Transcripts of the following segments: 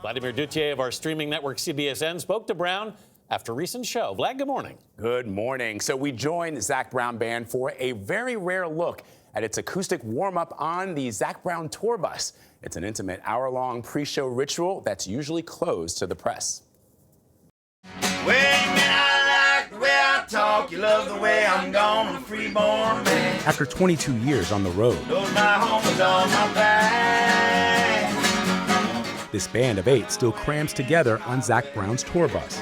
Vladimir Duthiers of our streaming network CBSN spoke to Brown after a recent show. Vlad, good morning. Good morning. So we joined Zac Brown Band for a very rare look at its acoustic warm-up on the Zac Brown tour bus. It's an intimate hour-long pre-show ritual that's usually closed to the press. Well, you mean I like the way I talk, you love the way I'm gone, I'm a freeborn man. After 22 years on the road, Knows my home is on my back. this band of 8 still crams together on Zac Brown's tour bus,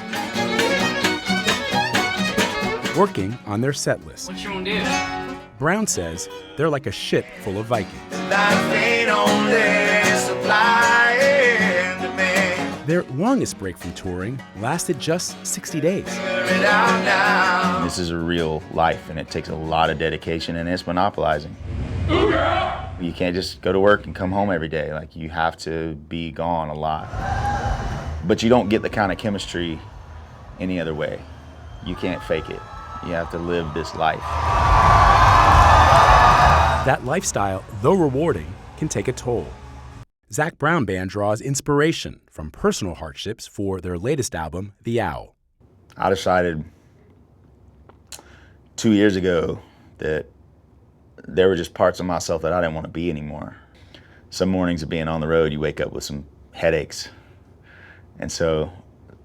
working on their set list. What you gonna do? Brown says they're like a ship full of Vikings. Life ain't only supplying to me. Their longest break from touring lasted just 60 days. Figure it out now. This is a real life, and it takes a lot of dedication, and it's monopolizing. You can't just go to work and come home every day. Like, you have to be gone a lot. But you don't get the kind of chemistry any other way. You can't fake it. You have to live this life. That lifestyle, though rewarding, can take a toll. Zac Brown Band draws inspiration from personal hardships for their latest album, The Owl. I decided 2 years ago that there were just parts of myself that I didn't want to be anymore. Some mornings of being on the road, you wake up with some headaches. And so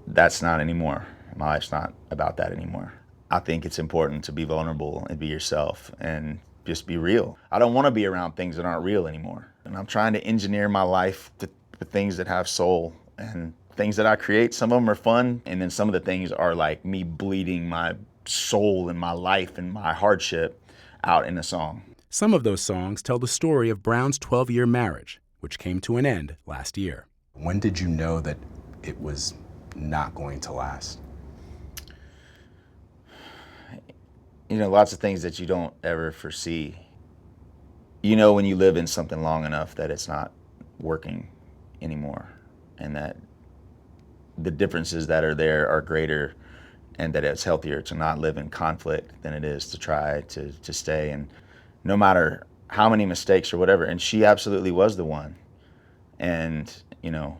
that's not anymore. My life's not about that anymore. I think it's important to be vulnerable and be yourself and just be real. I don't want to be around things that aren't real anymore. And I'm trying to engineer my life to things that have soul, and things that I create. Some of them are fun, and then some of the things are like me bleeding my soul and my life and my hardship out in a song. Some of those songs tell the story of Brown's 12-year marriage, which came to an end last year. When did you know that it was not going to last? You know, lots of things that you don't ever foresee. You know when you live in something long enough that it's not working anymore, and that the differences that are there are greater, and that it's healthier to not live in conflict than it is to try to stay. And no matter how many mistakes or whatever, and she absolutely was the one. And, you know,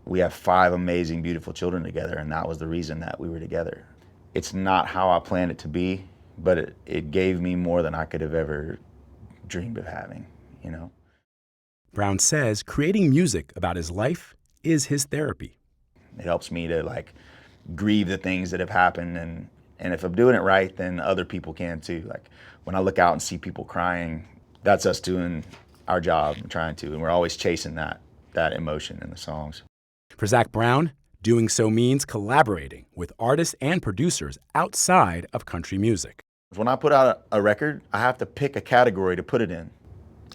we have 5 amazing, beautiful children together, and that was the reason that we were together. It's not how I planned it to be, but it gave me more than I could have ever dreamed of having, you know. Brown says creating music about his life is his therapy. It helps me to, like, grieve the things that have happened, and if I'm doing it right, then other people can too. Like, when I look out and see people crying, that's us doing our job and trying to, and we're always chasing that emotion in the songs. For Zac Brown, doing so means collaborating with artists and producers outside of country music. When I put out a record, I have to pick a category to put it in.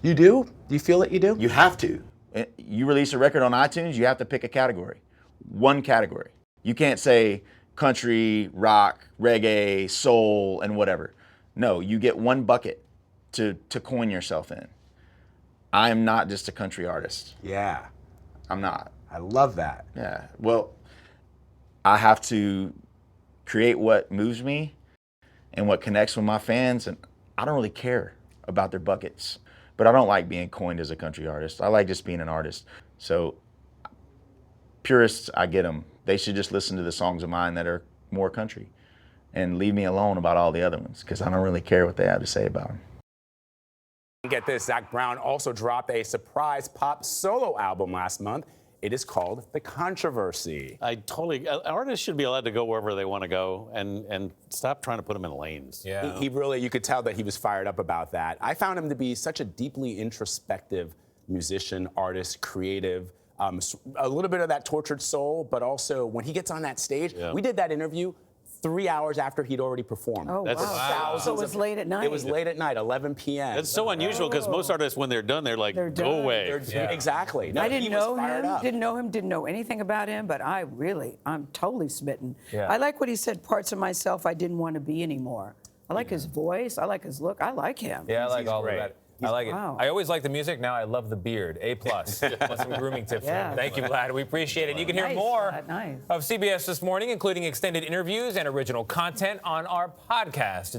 You do? Do you feel that you do? You have to. You release a record on iTunes, you have to pick a category. One category. You can't say country, rock, reggae, soul, and whatever. No, you get one bucket to coin yourself in. I am not just a country artist. Yeah. I'm not. I love that. Yeah. Well, I have to create what moves me and what connects with my fans, and I don't really care about their buckets. But I don't like being coined as a country artist. I like just being an artist. So purists, I get them. They should just listen to the songs of mine that are more country and leave me alone about all the other ones, because I don't really care what they have to say about them. Get this, Zac Brown also dropped a surprise pop solo album last month. It is called The Controversy. Artists should be allowed to go wherever they want to go and stop trying to put them in lanes. Yeah. He really, you could tell that he was fired up about that. I found him to be such a deeply introspective musician, artist, creative, a little bit of that tortured soul, but also when he gets on that stage, we did that interview 3 hours after he'd already performed. Oh, That's wow. So it was late at night. It was late at night, 11 p.m. It's so unusual because most artists, when they're done, they're like, They're go done. away. Exactly. No, I didn't he was know fired him, up. didn't know anything about him, but I'm totally smitten. Yeah. I like what he said, parts of myself I didn't want to be anymore. I like his voice, I like his look, I like him. Yeah, I like all of that. I like Wow. it. I always like the music. Now I love the beard. A+. Want some grooming tips. Yeah. Thank you, Vlad. We appreciate it. You can hear Nice, more nice. of CBS This Morning, including extended interviews and original content on our podcast.